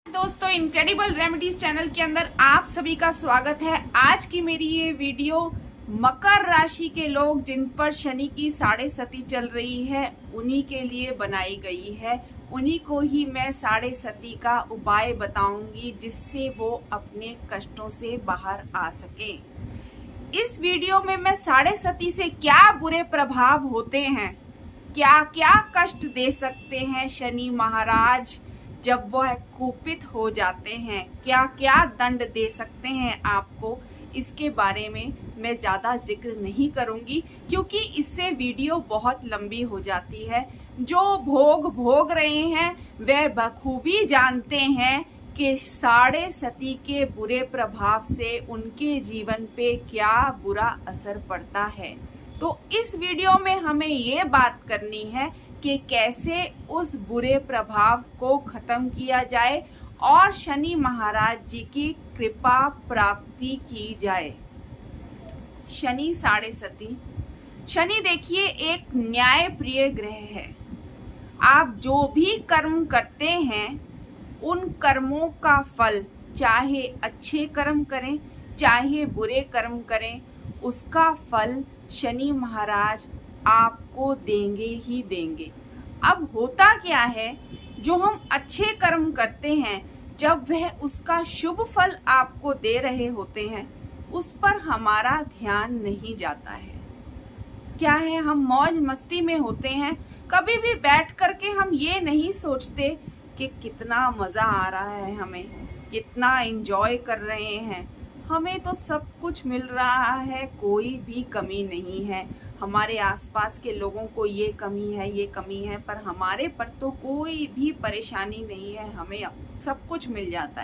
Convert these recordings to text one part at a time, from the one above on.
दोस्तों, incredible remedies channel के अंदर आप सभी का स्वागत है। आज की मेरी ये वीडियो मकर राशि के लोग जिन पर शनि की साढ़े सती चल रही है उन्हीं के लिए बनाई गई है। उन्हीं को ही मैं साढ़े सती का उपाय बताऊंगी जिससे वो अपने कष्टों से बाहर आ सके। इस वीडियो में मैं साढ़े सती से क्या बुरे प्रभाव होते हैं, क्या क्या कष्ट दे सकते हैं शनि महाराज जब वह कुपित हो जाते हैं, क्या क्या दंड दे सकते हैं आपको, इसके बारे में मैं ज़्यादा जिक्र नहीं करूंगी क्योंकि इससे वीडियो बहुत लंबी हो जाती है। जो भोग रहे हैं वह बखूबी जानते हैं कि साढ़े सती के बुरे प्रभाव से उनके जीवन पे क्या बुरा असर पड़ता है। तो इस वीडियो में हमें ये बात करनी है कि कैसे उस बुरे प्रभाव को खत्म किया जाए और शनि महाराज जी की कृपा प्राप्ति की जाए। शनि साढ़े सती, शनि देखिए एक न्याय प्रिय ग्रह है। आप जो भी कर्म करते हैं उन कर्मों का फल, चाहे अच्छे कर्म करें चाहे बुरे कर्म करें, उसका फल शनि महाराज आपको देंगे ही देंगे। अब होता क्या है, जो हम अच्छे कर्म करते हैं जब वह उसका शुभ फल आपको दे रहे होते हैं उस पर हमारा ध्यान नहीं जाता है। क्या है, हम मौज मस्ती में होते हैं, कभी भी बैठ करके हम ये नहीं सोचते कि कितना मज़ा आ रहा है, हमें कितना एंजॉय कर रहे हैं, हमें तो सब कुछ मिल रहा है, कोई भी कमी नहीं है। हमारे आसपास के लोगों को ये कमी है, पर हमारे पर तो कोई भी परेशानी नहीं है, हमें सब कुछ मिल जाता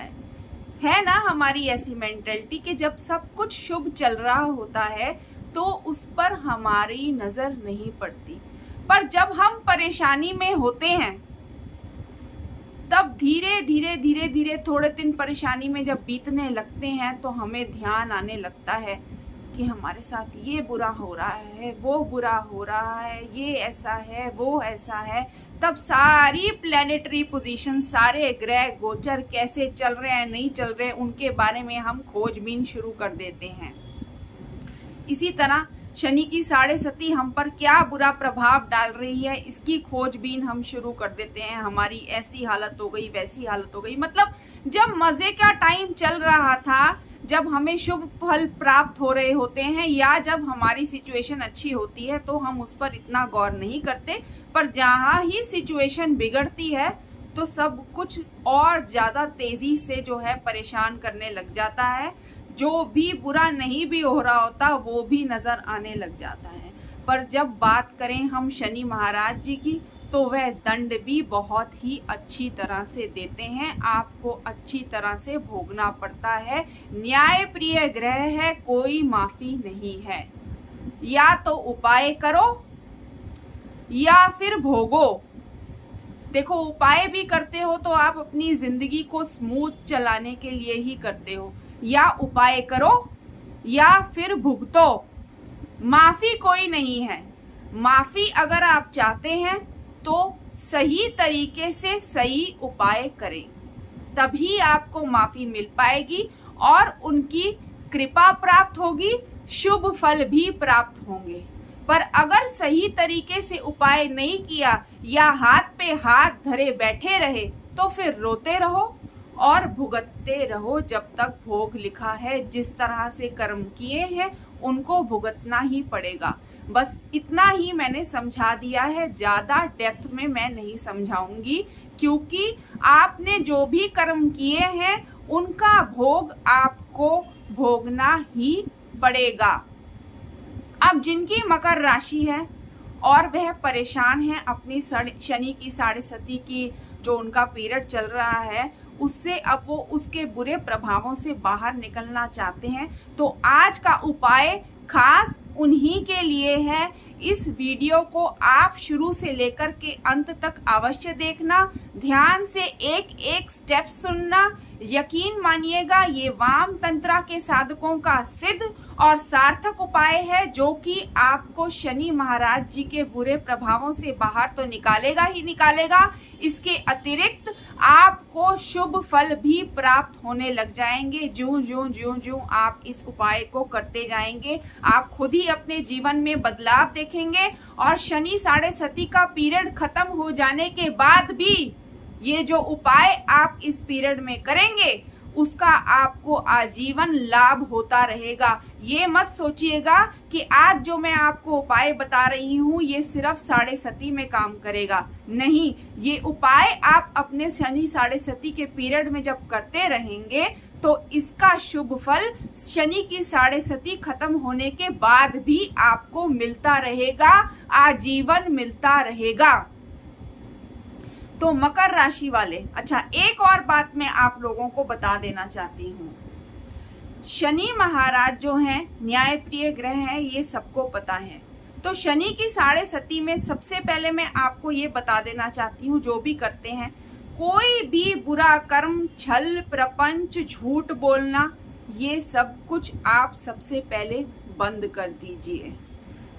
है ना। हमारी ऐसी मेंटलिटी कि जब सब कुछ शुभ चल रहा होता है तो उस पर हमारी नज़र नहीं पड़ती, पर जब हम परेशानी में होते हैं तब धीरे थोड़े दिन परेशानी में जब बीतने लगते हैं तो हमें ध्यान आने लगता है कि हमारे साथ ये बुरा हो रहा है, वो बुरा हो रहा है, ये ऐसा है, वो ऐसा है। तब सारी प्लैनेटरी पोजीशन, सारे ग्रह गोचर कैसे चल रहे हैं, नहीं चल रहे, उनके बारे में हम खोजबीन शुरू कर देते हैं। इसी तरह शनि की साढ़े सती हम पर क्या बुरा प्रभाव डाल रही है, इसकी खोजबीन हम शुरू कर देते हैं। हमारी ऐसी हालत हो गई, वैसी हालत हो गई। मतलब जब मजे का टाइम चल रहा था, जब हमें शुभ फल प्राप्त हो रहे होते हैं या जब हमारी सिचुएशन अच्छी होती है तो हम उस पर इतना गौर नहीं करते, पर जहाँ ही सिचुएशन बिगड़ती है तो सब कुछ और ज़्यादा तेज़ी से जो है परेशान करने लग जाता है। जो भी बुरा नहीं भी हो रहा होता वो भी नज़र आने लग जाता है। पर जब बात करें हम शनि महाराज जी की तो वह दंड भी बहुत ही अच्छी तरह से देते हैं, आपको अच्छी तरह से भोगना पड़ता है। न्याय प्रिय ग्रह है, कोई माफी नहीं है। या तो उपाय करो या फिर भोगो। देखो, उपाय भी करते हो तो आप अपनी जिंदगी को स्मूथ चलाने के लिए ही करते हो। या उपाय करो या फिर भुगतो, माफी कोई नहीं है। माफी अगर आप चाहते हैं तो सही तरीके से सही उपाय करें, तभी आपको माफी मिल पाएगी और उनकी कृपा प्राप्त होगी, शुभ फल भी प्राप्त होंगे। पर अगर सही तरीके से उपाय नहीं किया या हाथ पे हाथ धरे बैठे रहे तो फिर रोते रहो और भुगतते रहो जब तक भोग लिखा है। जिस तरह से कर्म किए हैं उनको भुगतना ही पड़ेगा। बस इतना ही मैंने समझा दिया है, ज़्यादा डेप्थ में मैं नहीं समझाऊंगी क्योंकि आपने जो भी कर्म किए हैं उनका भोग आपको भोगना ही पड़ेगा। अब जिनकी मकर राशि है और वह परेशान है अपनी शनि की साढ़े सती की जो उनका पीरियड चल रहा है उससे, अब वो उसके बुरे प्रभावों से बाहर निकलना चाहते हैं, तो आज का उपाय खास उन्हीं के लिए है। इस वीडियो को आप शुरू से लेकर के अंत तक अवश्य देखना, ध्यान से एक एक स्टेप सुनना। यकीन मानिएगा ये वाम तंत्रा के साधकों का सिद्ध और सार्थक उपाय है जो कि आपको शनि महाराज जी के बुरे प्रभावों से बाहर तो निकालेगा ही निकालेगा, इसके अतिरिक्त आपको शुभ फल भी प्राप्त होने लग जाएंगे। ज्यों ज्यों ज्यों ज्यों आप इस उपाय को करते जाएंगे, आप खुद ही अपने जीवन में बदलाव देखेंगे। और शनि साढ़े सती का पीरियड खत्म हो जाने के बाद भी ये जो उपाय आप इस पीरियड में करेंगे उसका आपको आजीवन लाभ होता रहेगा। ये मत सोचिएगा कि आज जो मैं आपको उपाय बता रही हूँ ये सिर्फ साढ़े सती में काम करेगा। नहीं, ये उपाय आप अपने शनि साढ़े सती के पीरियड में जब करते रहेंगे तो इसका शुभ फल शनि की साढ़े सती खत्म होने के बाद भी आपको मिलता रहेगा, आजीवन मिलता रहेगा। तो मकर राशि वाले, अच्छा एक और बात मैं आप लोगों को बता देना चाहती हूँ। शनि महाराज जो हैं न्याय प्रिय ग्रह हैं, ये सबको पता है। तो शनि की साढ़े सती में सबसे पहले मैं आपको ये बता देना चाहती हूँ, जो भी करते हैं कोई भी बुरा कर्म, छल प्रपंच, झूठ बोलना, ये सब कुछ आप सबसे पहले बंद कर दीजिए।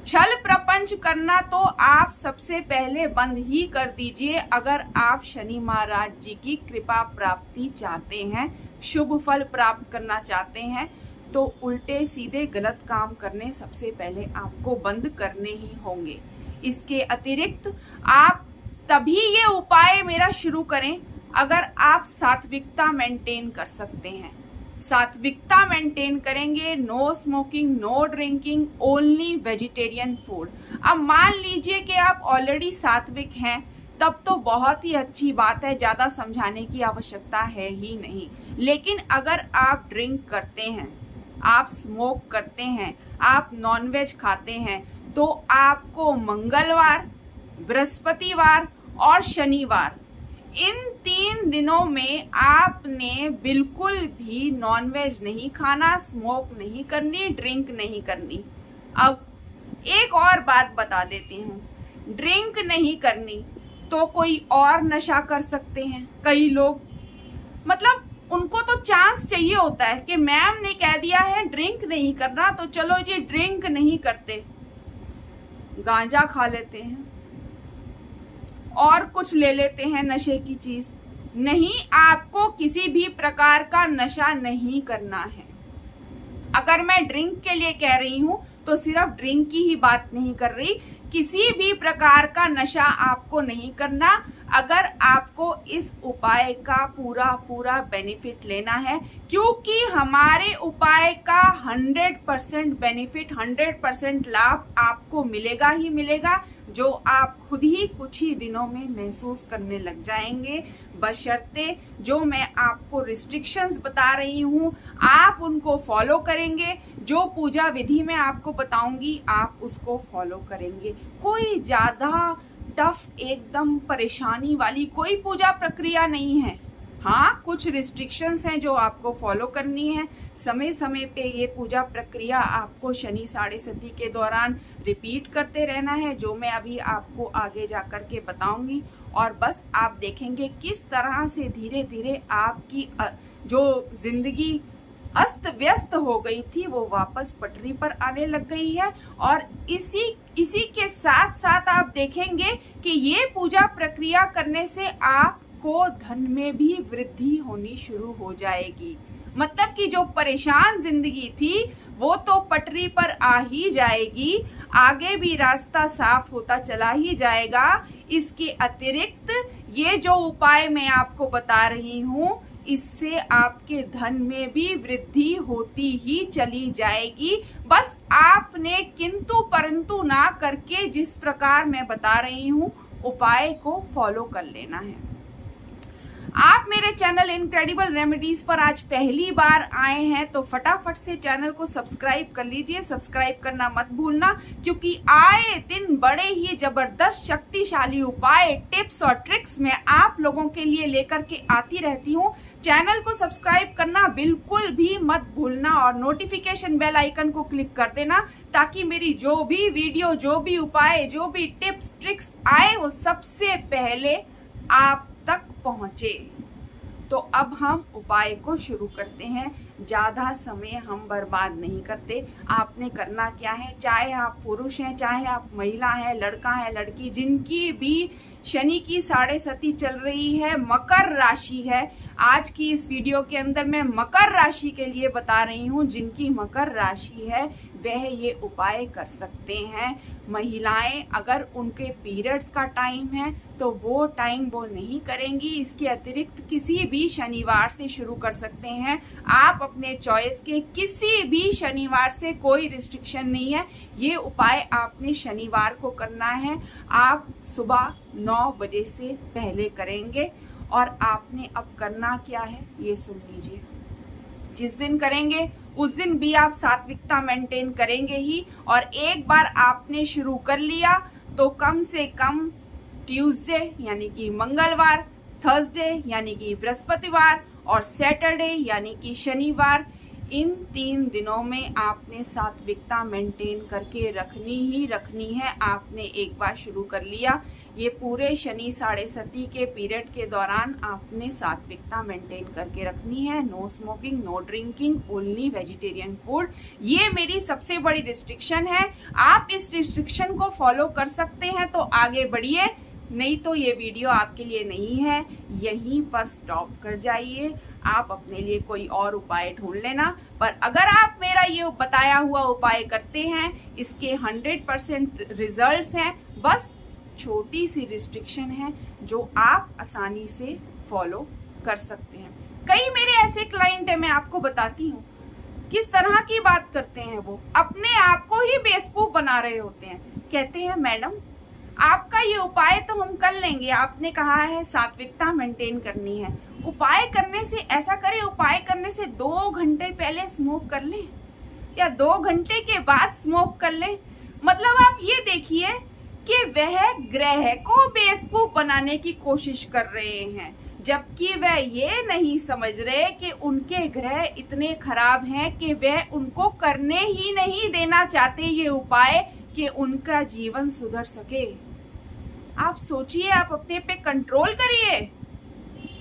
छल प्रपंच करना तो आप सबसे पहले बंद ही कर दीजिए। अगर आप शनि महाराज जी की कृपा प्राप्ति चाहते हैं, शुभ फल प्राप्त करना चाहते हैं, तो उल्टे सीधे गलत काम करने सबसे पहले आपको बंद करने ही होंगे। इसके अतिरिक्त आप तभी ये उपाय मेरा शुरू करें अगर आप सात्विकता मेंटेन कर सकते हैं। सात्विकता मेंटेन करेंगे, no smoking, no drinking, only vegetarian food. अब मान लीजिए कि आप ऑलरेडी सात्विक हैं, तब तो बहुत ही अच्छी बात है, ज़्यादा समझाने की आवश्यकता है ही नहीं। लेकिन अगर आप ड्रिंक करते हैं, आप स्मोक करते हैं, आप नॉनवेज खाते हैं, तो आपको मंगलवार, बृहस्पतिवार और शनिवार, इन 3 दिनों में आपने बिल्कुल भी नॉनवेज नहीं खाना, स्मोक नहीं करनी, ड्रिंक नहीं करनी। अब एक और बात बता देती हूँ, ड्रिंक नहीं करनी तो कोई और नशा कर सकते हैं। कई लोग मतलब उनको तो चांस चाहिए होता है कि मैम ने कह दिया है ड्रिंक नहीं करना, तो चलो जी ड्रिंक नहीं करते, गांजा खा लेते हैं और कुछ ले लेते हैं नशे की चीज। नहीं, आपको किसी भी प्रकार का नशा नहीं करना है। अगर मैं ड्रिंक के लिए कह रही हूं तो सिर्फ ड्रिंक की ही बात नहीं कर रही, किसी भी प्रकार का नशा आपको नहीं करना। अगर आपको इस उपाय का पूरा बेनिफिट लेना है, क्योंकि हमारे उपाय का 100% बेनिफिट, 100% लाभ आपको मिलेगा ही मिलेगा, जो आप खुद ही कुछ ही दिनों में महसूस करने लग जाएंगे। बशर्ते जो मैं आपको रिस्ट्रिक्शंस बता रही हूँ आप उनको फॉलो करेंगे, जो पूजा विधि मैं आपको बताऊंगी आप उसको फॉलो करेंगे। कोई ज़्यादा टफ, एकदम परेशानी वाली कोई पूजा प्रक्रिया नहीं है। हाँ, कुछ रिस्ट्रिक्शंस हैं जो आपको फॉलो करनी है। समय समय पे ये पूजा प्रक्रिया आपको शनि साढ़े सती के दौरान रिपीट करते रहना है, जो मैं अभी आपको आगे जा कर के बताऊंगी। और बस आप देखेंगे किस तरह से धीरे धीरे आपकी जो जिंदगी अस्त व्यस्त हो गई थी वो वापस पटरी पर आने लग गई है। और इसी के साथ साथ आप देखेंगे कि ये पूजा प्रक्रिया करने से आपको धन में भी वृद्धि होनी शुरू हो जाएगी। मतलब कि जो परेशान जिंदगी थी वो तो पटरी पर आ ही जाएगी, आगे भी रास्ता साफ होता चला ही जाएगा। इसके अतिरिक्त ये जो उपाय मैं आपको बता रही हूँ इससे आपके धन में भी वृद्धि होती ही चली जाएगी। बस आपने किंतु परंतु ना करके जिस प्रकार मैं बता रही हूँ उपाय को फॉलो कर लेना है। आप मेरे चैनल इनक्रेडिबल रेमेडीज पर आज पहली बार आए हैं तो फटाफट से चैनल को सब्सक्राइब कर लीजिए। सब्सक्राइब करना मत भूलना, क्योंकि आए दिन बड़े ही जबरदस्त शक्तिशाली उपाय, टिप्स और ट्रिक्स मैं आप लोगों के लिए लेकर के आती रहती हूँ। चैनल को सब्सक्राइब करना बिल्कुल भी मत भूलना और नोटिफिकेशन बेल आइकन को क्लिक कर देना, ताकि मेरी जो भी वीडियो, जो भी उपाय, जो भी टिप्स ट्रिक्स आए वो सबसे पहले आप तक पहुंचे। तो अब हम उपाय को शुरू करते हैं। ज़्यादा समय हम बर्बाद नहीं करते। आपने करना क्या है, चाहे आप पुरुष हैं, चाहे आप महिला हैं, लड़का है, लड़की, जिनकी भी शनि की साढ़े सती चल रही है, मकर राशि है। आज की इस वीडियो के अंदर मैं मकर राशि के लिए बता रही हूँ। जिनकी मकर राशि है वह ये उपाय कर सकते हैं। महिलाएं अगर उनके पीरियड्स का टाइम है तो वो टाइम वो नहीं करेंगी। इसके अतिरिक्त किसी भी शनिवार से शुरू कर सकते हैं। आप अपने चॉइस के किसी भी शनिवार से, कोई रिस्ट्रिक्शन नहीं है। ये उपाय आपने शनिवार को करना है। आप सुबह 9 बजे से पहले करेंगे। और आपने अब करना क्या है ये सुन लीजिए। जिस दिन करेंगे उस दिन भी आप सात्विकता मेंटेन करेंगे ही। और एक बार आपने शुरू कर लिया तो कम से कम ट्यूसडे यानी कि मंगलवार, थर्सडे यानी कि बृहस्पतिवार और सैटरडे यानी कि शनिवार, इन 3 दिनों में आपने सात्विकता मेंटेन करके रखनी ही रखनी है। आपने एक बार शुरू कर लिया, ये पूरे शनि साढ़े सती के पीरियड के दौरान आपने सात्विकता मेंटेन करके रखनी है। No smoking, no drinking, only vegetarian food. ये मेरी सबसे बड़ी रिस्ट्रिक्शन है। आप इस रिस्ट्रिक्शन को फॉलो कर सकते हैं तो आगे बढ़िए, नहीं तो ये वीडियो आपके लिए नहीं है। यहीं पर स्टॉप कर जाइए। आप अपने लिए कोई और उपाय ढूंढ लेना। पर अगर आप मेरा ये बताया हुआ उपाय करते हैं, इसके 100% रिजल्ट्स हैं। बस छोटी सी रिस्ट्रिक्शन है जो आप आसानी से फॉलो कर सकते हैं। कई मेरे ऐसे क्लाइंट हैं, मैं आपको बताती हूँ किस तरह की बात करते हैं। वो अपने आप को ही बेवकूफ बना रहे होते हैं। कहते हैं मैडम आपका ये उपाय तो हम कर लेंगे, आपने कहा है सात्विकता मेंटेन करनी है। उपाय करने से ऐसा करें, उपाय करने से 2 घंटे पहले स्मोक कर लें या 2 घंटे के बाद स्मोक कर लें। मतलब आप ये देखिए कि वह ग्रह को बेवकूफ बनाने की कोशिश कर रहे हैं, जबकि वह ये नहीं समझ रहे कि उनके ग्रह इतने खराब हैं कि वह उनको करने ही नहीं देना चाहते ये उपाय कि उनका जीवन सुधर सके। आप सोचिए, आप अपने पे कंट्रोल करिए।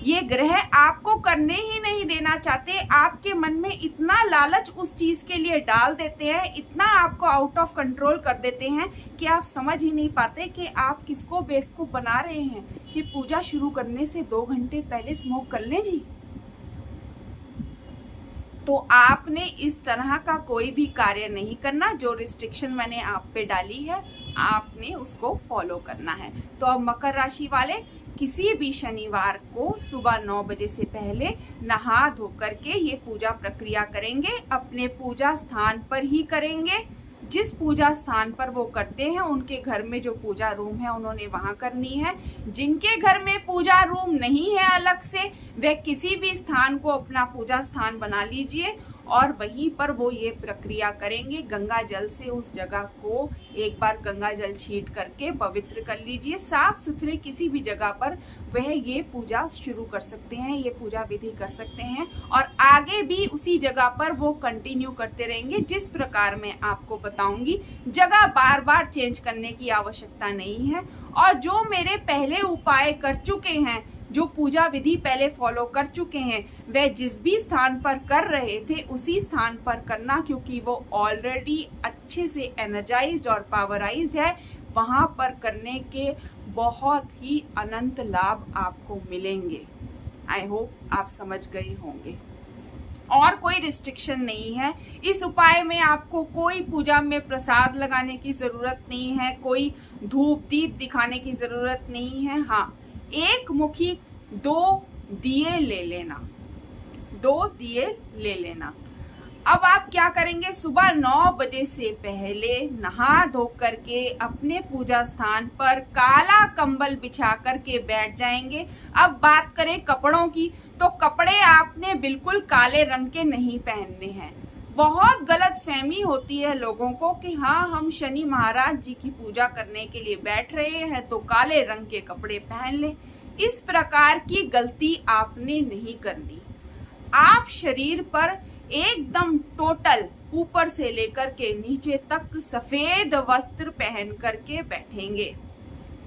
ये ग्रह आपको करने ही नहीं देना चाहते। आपके मन में इतना लालच उस चीज के लिए डाल देते हैं, इतना आपको आउट ऑफ कंट्रोल कर देते हैं कि आप समझ ही नहीं पाते कि आप किसको बेवकूफ बना रहे हैं कि पूजा शुरू करने से 2 घंटे पहले स्मोक कर लें जी। तो आपने इस तरह का कोई भी कार्य नहीं करना। जो रिस्ट्रिक्शन मैंने आप पे डाली है आपने उसको फॉलो करना है। तो अब मकर राशि वाले किसी भी शनिवार को सुबह 9 बजे से पहले नहा धो करके ये पूजा प्रक्रिया करेंगे। अपने पूजा स्थान पर ही करेंगे। जिस पूजा स्थान पर वो करते हैं उनके घर में जो पूजा रूम है उन्होंने वहां करनी है। जिनके घर में पूजा रूम नहीं है अलग से, वे किसी भी स्थान को अपना पूजा स्थान बना लीजिए और वहीं पर वो ये प्रक्रिया करेंगे। गंगा जल से उस जगह को एक बार गंगा जल छीट करके पवित्र कर लीजिए। साफ सुथरे किसी भी जगह पर वह ये पूजा शुरू कर सकते हैं, ये पूजा विधि कर सकते हैं और आगे भी उसी जगह पर वो कंटिन्यू करते रहेंगे। जिस प्रकार मैं आपको बताऊंगी, जगह बार बार चेंज करने की आवश्यकता नहीं है। और जो मेरे पहले उपाय कर चुके हैं, जो पूजा विधि पहले फॉलो कर चुके हैं, वे जिस भी स्थान पर कर रहे थे उसी स्थान पर करना, क्योंकि वो ऑलरेडी अच्छे से एनर्जाइज्ड और पावराइज्ड है। वहां पर करने के बहुत ही अनंत लाभ आपको मिलेंगे। आई होप आप समझ गए होंगे। और कोई रिस्ट्रिक्शन नहीं है इस उपाय में। आपको कोई पूजा में प्रसाद लगाने की जरूरत नहीं है, कोई धूप दीप दिखाने की जरूरत नहीं है। हाँ, एक मुखी 2 दिए ले लेना, 2 दिए ले लेना। अब आप क्या करेंगे, सुबह 9 बजे से पहले नहा धो करके अपने पूजा स्थान पर काला कंबल बिछा करके बैठ जाएंगे। अब बात करें कपड़ों की, तो कपड़े आपने बिल्कुल काले रंग के नहीं पहनने हैं। बहुत गलत फहमी होती है लोगों को कि हाँ, हम शनि महाराज जी की पूजा करने के लिए बैठ रहे हैं तो काले रंग के कपड़े पहन लें। इस प्रकार की गलती आपने नहीं करनी। आप शरीर पर एकदम टोटल ऊपर से लेकर के नीचे तक सफेद वस्त्र पहन करके बैठेंगे।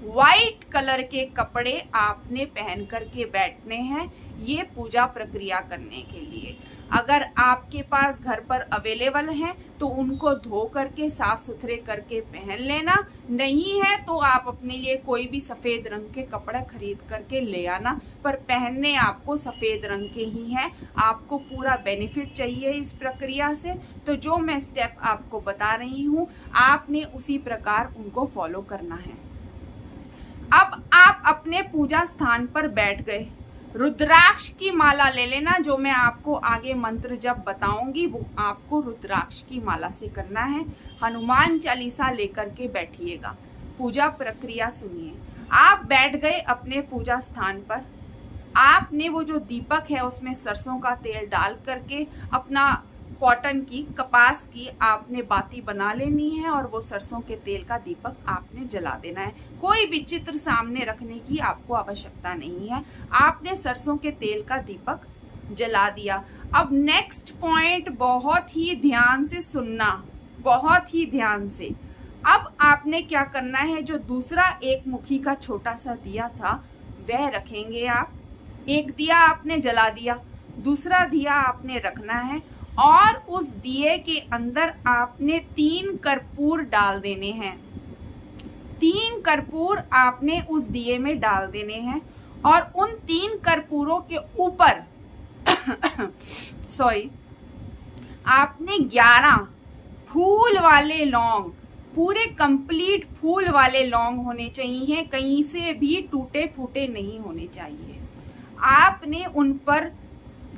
व्हाइट कलर के कपड़े आपने पहन करके बैठने हैं ये पूजा प्रक्रिया करने के लिए। अगर आपके पास घर पर अवेलेबल हैं तो उनको धो करके साफ सुथरे करके पहन लेना, नहीं है तो आप अपने लिए कोई भी सफ़ेद रंग के कपड़े खरीद करके ले आना, पर पहनने आपको सफ़ेद रंग के ही हैं। आपको पूरा बेनिफिट चाहिए इस प्रक्रिया से, तो जो मैं स्टेप आपको बता रही हूँ आपने उसी प्रकार उनको फॉलो करना है। अब आप अपने पूजा स्थान पर बैठ गए, रुद्राक्ष की माला ले लेना। जो मैं आपको आगे मंत्र जब बताऊंगी वो आपको रुद्राक्ष की माला से करना है। हनुमान चालीसा लेकर के बैठिएगा, पूजा प्रक्रिया सुनिए। आप बैठ गए अपने पूजा स्थान पर, आपने वो जो दीपक है उसमें सरसों का तेल डाल करके अपना कॉटन की, कपास की आपने बाती बना लेनी है और वो सरसों के तेल का दीपक आपने जला देना है। कोई भी चित्र सामने रखने की आपको आवश्यकता नहीं है। आपने सरसों के तेल का दीपक जला दिया। अब नेक्स्ट पॉइंट बहुत ही ध्यान से सुनना, बहुत ही ध्यान से। अब आपने क्या करना है, जो दूसरा एक मुखी का छोटा सा दिया था वह रखेंगे आप। एक दिया आपने जला दिया, दूसरा दिया आपने रखना है और उस दिए के अंदर आपने 3 कर्पूर डाल देने हैं। 3 कर्पूर आपने उस दिए में डाल देने हैं और उन 3 कर्पूरों के ऊपर सॉरी, आपने 11 फूल वाले लौंग, पूरे कंप्लीट फूल वाले लौंग होने चाहिए, कहीं से भी टूटे फूटे नहीं होने चाहिए। आपने उन पर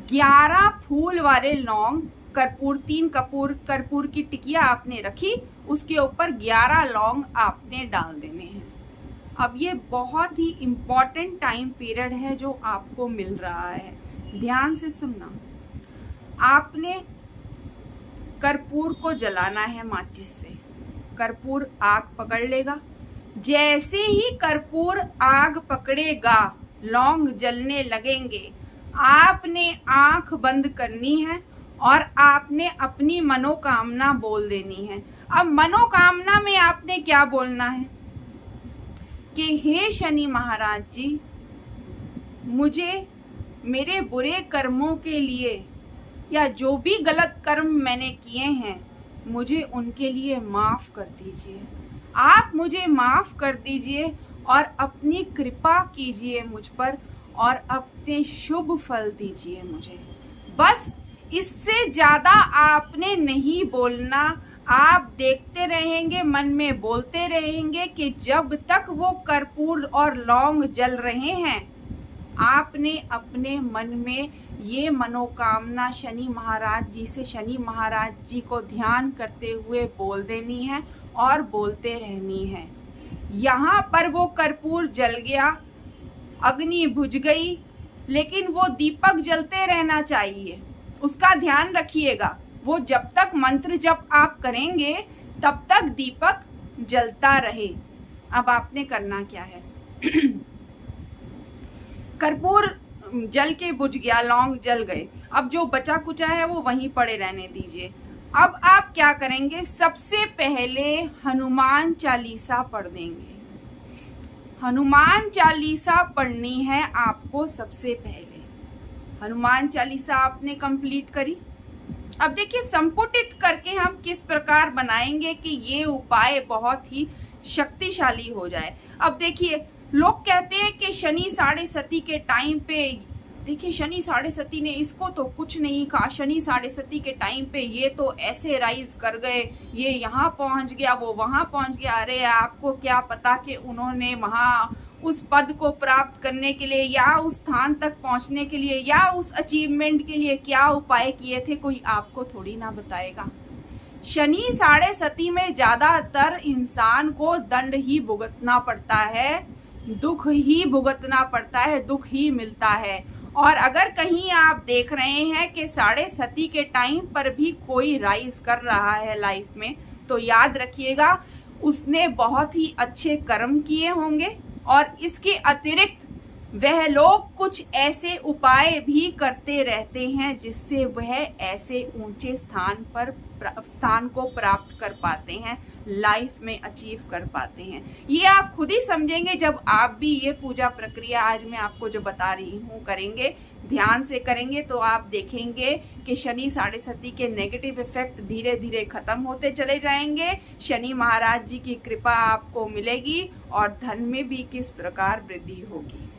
11 फूल वाले लौंग, कर्पूर, 3 कर्पूर की टिकिया आपने रखी, उसके ऊपर 11 लौंग आपने डाल देने हैं। अब ये बहुत ही इम्पोर्टेंट टाइम पीरियड है जो आपको मिल रहा है, ध्यान से सुनना। आपने कर्पूर को जलाना है माचिस से, कर्पूर आग पकड़ लेगा। जैसे ही कर्पूर आग पकड़ेगा, लौंग जलने लगेंगे, आपने आंख बंद करनी है और आपने अपनी मनोकामना बोल देनी है। अब मनोकामना में आपने क्या बोलना है कि हे शनि महाराज जी, मुझे मेरे बुरे कर्मों के लिए या जो भी गलत कर्म मैंने किए हैं मुझे उनके लिए माफ़ कर दीजिए। आप मुझे माफ़ कर दीजिए और अपनी कृपा कीजिए मुझ पर और अपने शुभ फल दीजिए मुझे। बस इससे ज़्यादा आपने नहीं बोलना। आप देखते रहेंगे, मन में बोलते रहेंगे कि जब तक वो कर्पूर और लौंग जल रहे हैं आपने अपने मन में ये मनोकामना शनि महाराज जी से, शनि महाराज जी को ध्यान करते हुए बोल देनी है और बोलते रहनी है। यहाँ पर वो कर्पूर जल गया, अग्नि बुझ गई, लेकिन वो दीपक जलते रहना चाहिए, उसका ध्यान रखिएगा। वो जब तक मंत्र जप आप करेंगे तब तक दीपक जलता रहे। अब आपने करना क्या है कर्पूर जल के बुझ गया, लौंग जल गए, अब जो बचा कुचा है वो वहीं पड़े रहने दीजिए। अब आप क्या करेंगे, सबसे पहले हनुमान चालीसा पढ़ देंगे। हनुमान चालीसा पढ़नी है आपको सबसे पहले। हनुमान चालीसा आपने कंप्लीट करी। अब देखिए संपुटित करके हम किस प्रकार बनाएंगे कि ये उपाय बहुत ही शक्तिशाली हो जाए। अब देखिए लोग कहते हैं कि शनि साढ़े सती के टाइम पे, देखिए शनि साढ़े सती ने इसको तो कुछ नहीं कहा, शनि साढ़े सती के टाइम पे ये तो ऐसे राइज कर गए, ये यहाँ पहुँच गया, वो वहाँ पहुँच गया। अरे आपको क्या पता कि उन्होंने वहाँ उस पद को प्राप्त करने के लिए या उस स्थान तक पहुँचने के लिए या उस अचीवमेंट के लिए क्या उपाय किए थे, कोई आपको थोड़ी ना बताएगा। शनि साढ़े सती में ज्यादातर इंसान को दंड ही भुगतना पड़ता है, दुख ही भुगतना पड़ता है, दुख ही मिलता है। और अगर कहीं आप देख रहे हैं कि साढ़े सती के टाइम पर भी कोई राइज कर रहा है लाइफ में, तो याद रखिएगा उसने बहुत ही अच्छे कर्म किए होंगे और इसके अतिरिक्त वह लोग कुछ ऐसे उपाय भी करते रहते हैं जिससे वह ऐसे ऊंचे स्थान को प्राप्त कर पाते हैं, लाइफ में अचीव कर पाते हैं। ये आप खुद ही समझेंगे जब आप भी ये पूजा प्रक्रिया आज मैं आपको जो बता रही हूँ करेंगे, ध्यान से करेंगे, तो आप देखेंगे कि शनि साढ़े सती के नेगेटिव इफेक्ट धीरे धीरे खत्म होते चले जाएंगे। शनि महाराज जी की कृपा आपको मिलेगी और धन में भी किस प्रकार वृद्धि होगी।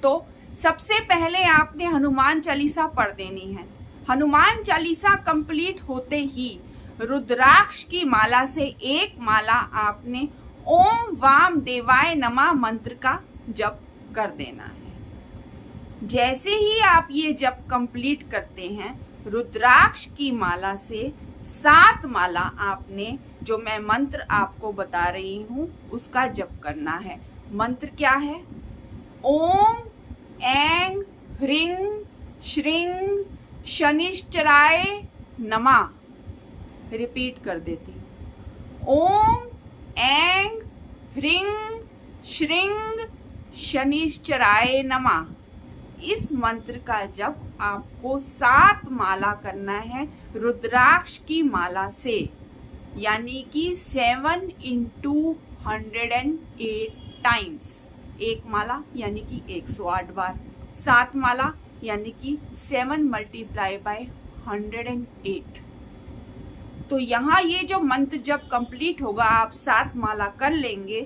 तो सबसे पहले आपने हनुमान चालीसा पढ़ देनी है। हनुमान चालीसा कंप्लीट होते ही रुद्राक्ष की माला से एक माला आपने ओम वाम देवाय नमः मंत्र का जप कर देना है। जैसे ही आप ये जप कंप्लीट करते हैं, रुद्राक्ष की माला से 7 माला आपने जो मैं मंत्र आपको बता रही हूं उसका जप करना है। मंत्र क्या है? ओम ऐं ह्रीं श्रीं शनिश्चराय नमः। रिपीट कर देती, ओम ऐं ह्रीं श्रीं शनिश्चराय नमः। इस मंत्र का जप आपको 7 माला करना है रुद्राक्ष की माला से, यानी कि 7 × 108 टाइम्स। एक माला यानी कि 108 बार, 7 माला यानी कि 7 × 108। तो यहाँ ये जो मंत्र जब कंप्लीट होगा, आप 7 माला कर लेंगे,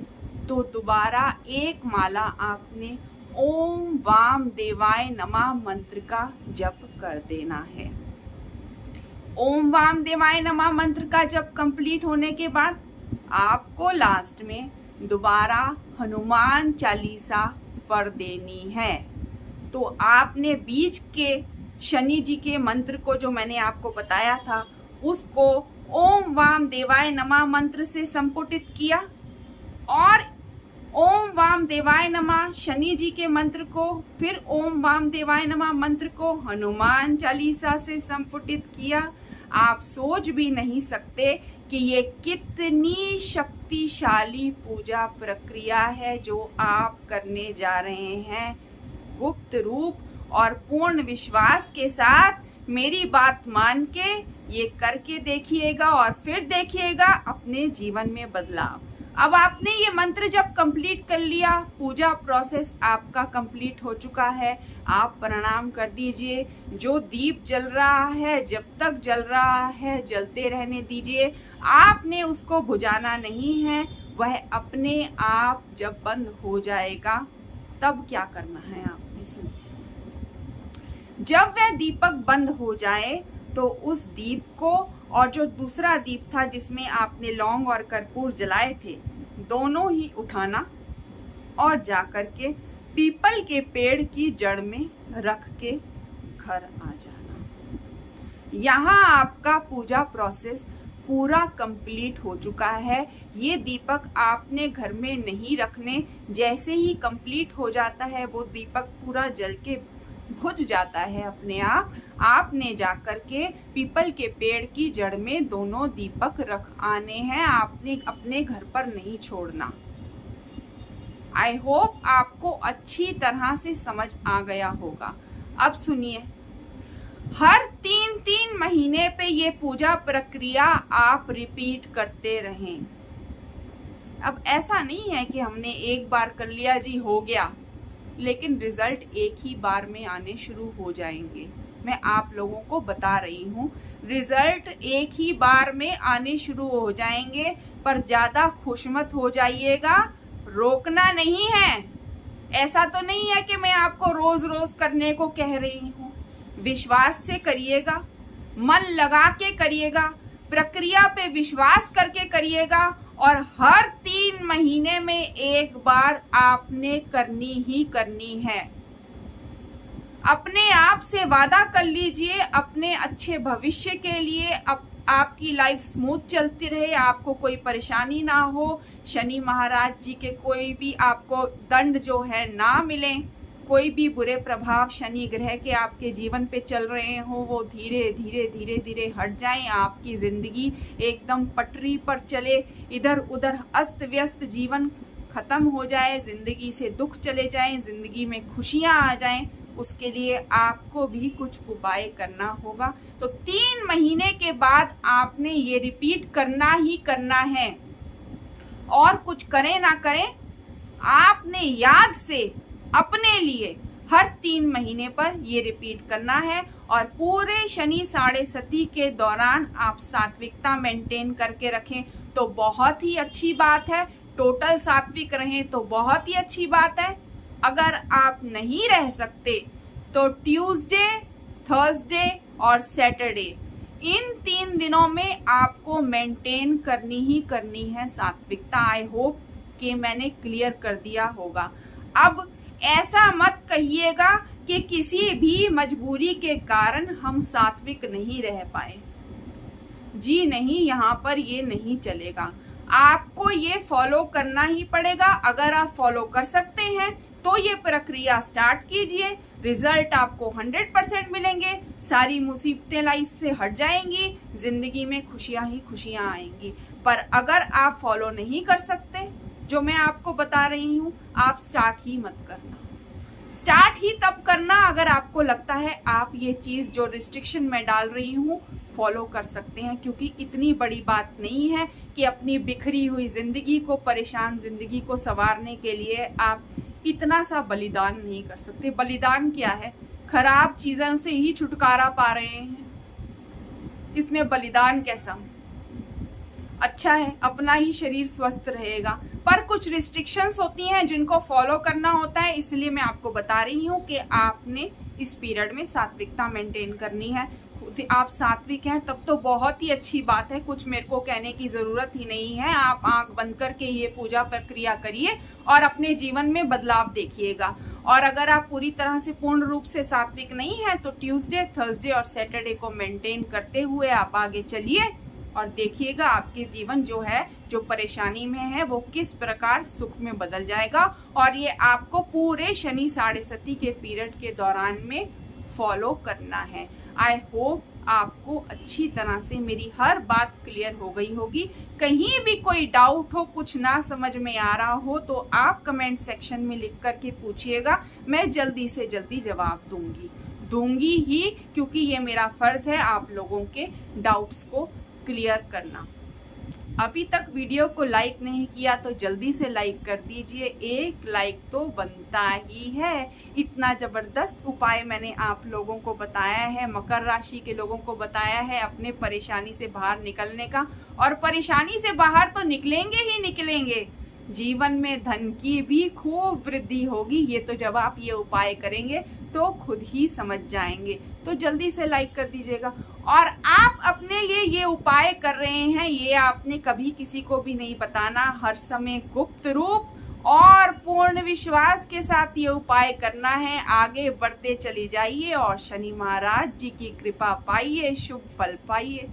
तो दोबारा एक माला आपने ओम वाम देवाय नमः मंत्र का जप कर देना है। ओम वाम देवाय नमः मंत्र का जप कंप्लीट होने के बाद आपको लास्ट में दोबारा हनुमान चालीसा पढ़ देनी है। तो आपने बीच के शनि जी के मंत्र को जो मैंने आपको बताया था उसको ओम वाम देवाय नमः मंत्र से संपुटित किया और ओम वाम देवाय नमः शनि जी के मंत्र को फिर ओम वाम देवाय नमः मंत्र को हनुमान चालीसा से संपुटित किया। आप सोच भी नहीं सकते कि ये कितनी शक्तिशाली पूजा प्रक्रिया है जो आप करने जा रहे हैं। गुप्त रूप और पूर्ण विश्वास के साथ मेरी बात मान के ये करके देखिएगा और फिर देखिएगा अपने जीवन में बदलाव। अब आपने ये मंत्र जब कंप्लीट कर लिया, पूजा प्रोसेस आपका कंप्लीट हो चुका है, आप प्रणाम कर दीजिए। जो दीप जल रहा है, जब तक जल रहा है जलते रहने दीजिए, आपने उसको बुझाना नहीं है। वह अपने आप जब बंद हो जाएगा तब क्या करना है आपने सुनिए। जब वह दीपक बंद हो जाए तो उस दीप को और जो दूसरा दीप था जिसमें आपने लौंग और कर्पूर जलाए थे, दोनों ही उठाना और जाकर के पीपल के पेड़ की जड़ में रख के घर आ जाना। यहाँ आपका पूजा प्रोसेस पूरा कंप्लीट हो चुका है। ये दीपक आपने घर में नहीं रखने, जैसे ही कंप्लीट हो जाता है वो दीपक पूरा जल के बुझ जाता है अपने आप, आपने जाकर के पीपल के पेड़ की जड़ में दोनों दीपक रख आने हैं। आपने अपने घर पर नहीं छोड़ना। आई होप आपको अच्छी तरह से समझ आ गया होगा। अब सुनिए, हर 3-3 महीने पे ये पूजा प्रक्रिया आप रिपीट करते रहें। अब ऐसा नहीं है कि हमने एक बार कर लिया जी हो गया, लेकिन रिजल्ट एक ही बार में आने शुरू हो जाएंगे। मैं आप लोगों को बता रही हूँ, रिजल्ट एक ही बार में आने शुरू हो जाएंगे। पर ज्यादा खुश मत हो जाइएगा, रोकना नहीं है। ऐसा तो नहीं है कि मैं आपको रोज रोज करने को कह रही हूँ। विश्वास से करिएगा, मन लगा के करिएगा, प्रक्रिया पे विश्वास करके करिएगा और हर 3 महीने में एक बार आपने करनी ही करनी है। अपने आप से वादा कर लीजिए अपने अच्छे भविष्य के लिए, आपकी लाइफ स्मूथ चलती रहे, आपको कोई परेशानी ना हो, शनि महाराज जी के कोई भी आपको दंड जो है ना मिले, कोई भी बुरे प्रभाव शनि ग्रह के आपके जीवन पे चल रहे हो वो धीरे धीरे धीरे धीरे हट जाएं, आपकी जिंदगी एकदम पटरी पर चले, इधर उधर अस्त व्यस्त जीवन खत्म हो जाए, जिंदगी से दुख चले जाएं, जिंदगी में खुशियां आ जाएं, उसके लिए आपको भी कुछ उपाय करना होगा। तो 3 महीने के बाद आपने ये रिपीट करना ही करना है, और कुछ करें ना करें, आपने याद से अपने लिए हर 3 महीने पर ये रिपीट करना है। और पूरे शनि साढ़े सती के दौरान आप सात्विकता मेंटेन करके रखें तो बहुत ही अच्छी बात है। टोटल सात्विक रहें तो बहुत ही अच्छी बात है। अगर आप नहीं रह सकते तो ट्यूसडे, थर्सडे और सैटरडे, इन 3 दिनों में आपको मेंटेन करनी ही करनी है सात्विकता। आई होप कि मैंने क्लियर कर दिया होगा। अब ऐसा मत कहिएगा कि किसी भी मजबूरी के कारण हम सात्विक नहीं रह पाए। जी नहीं, यहाँ पर ये नहीं चलेगा। आपको ये फॉलो करना ही पड़ेगा। अगर आप फॉलो कर सकते हैं तो ये प्रक्रिया स्टार्ट कीजिए। रिजल्ट आपको 100% मिलेंगे। सारी मुसीबतें लाइफ से हट जाएंगी, जिंदगी में खुशियां ही खुशियां आएंगी। पर अगर आप फॉलो नहीं कर सकते जो मैं आपको बता रही हूँ, आप स्टार्ट ही मत करना। स्टार्ट ही तब करना अगर आपको लगता है आप ये चीज जो रिस्ट्रिक्शन में डाल रही हूँ फॉलो कर सकते हैं, क्योंकि इतनी बड़ी बात नहीं है कि अपनी बिखरी हुई जिंदगी को, परेशान जिंदगी को संवारने के लिए आप इतना सा बलिदान नहीं कर सकते। बलिदान क्या है? खराब चीजों से ही छुटकारा पा रहे हैं, इसमें बलिदान कैसा? अच्छा है, अपना ही शरीर स्वस्थ रहेगा। पर कुछ रिस्ट्रिक्शंस होती हैं जिनको फॉलो करना होता है, इसलिए मैं आपको बता रही हूँ कि आपने इस पीरियड में सात्विकता मेंटेन करनी है। आप सात्विक हैं तब तो बहुत ही अच्छी बात है, कुछ मेरे को कहने की जरूरत ही नहीं है। आप आंख बंद करके ये पूजा प्रक्रिया करिए और अपने जीवन में बदलाव देखिएगा। और अगर आप पूरी तरह से पूर्ण रूप से सात्विक नहीं है तो ट्यूसडे, थर्सडे और सैटरडे को मेंटेन करते हुए आप आगे चलिए और देखिएगा आपके जीवन जो है, जो परेशानी में है, वो किस प्रकार सुख में बदल जाएगा। और ये आपको पूरे शनि साढ़े सती के पीरियड के दौरान में फॉलो करना है। आई होप आपको अच्छी तरह से मेरी हर बात क्लियर हो गई होगी। कहीं भी कोई डाउट हो, कुछ ना समझ में आ रहा हो तो आप कमेंट सेक्शन में लिख करके पूछिएगा। मैं जल्दी से जल्दी जवाब दूंगी ही, क्योंकि ये मेरा फर्ज है आप लोगों के डाउट्स को क्लियर करना। अभी तक वीडियो को लाइक नहीं किया तो जल्दी से लाइक कर दीजिए। एक लाइक तो बनता ही है। इतना जबरदस्त उपाय मैंने आप लोगों को बताया है, मकर राशि के लोगों को बताया है अपने परेशानी से बाहर निकलने का। और परेशानी से बाहर तो निकलेंगे ही निकलेंगे, जीवन में धन की भी खूब वृद्धि होगी। ये तो जब आप ये उपाय करेंगे तो खुद ही समझ जाएंगे। तो जल्दी से लाइक कर दीजिएगा। और आप अपने लिए ये उपाय कर रहे हैं, ये आपने कभी किसी को भी नहीं बताना। हर समय गुप्त रूप और पूर्ण विश्वास के साथ ये उपाय करना है। आगे बढ़ते चली जाइए और शनि महाराज जी की कृपा पाइए, शुभ फल पाइए।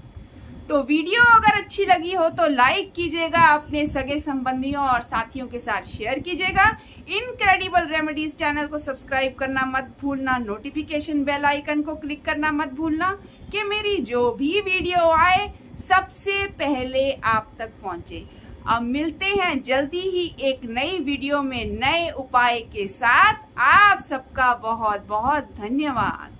तो वीडियो अगर अच्छी लगी हो तो लाइक कीजिएगा, अपने सगे संबंधियों और साथियों के साथ शेयर कीजिएगा। इनक्रेडिबल रेमेडीज चैनल को सब्सक्राइब करना मत भूलना, नोटिफिकेशन बेल आइकन को क्लिक करना मत भूलना कि मेरी जो भी वीडियो आए सबसे पहले आप तक पहुंचे। अब मिलते हैं जल्दी ही एक नई वीडियो में नए उपाय के साथ। आप सबका बहुत बहुत धन्यवाद।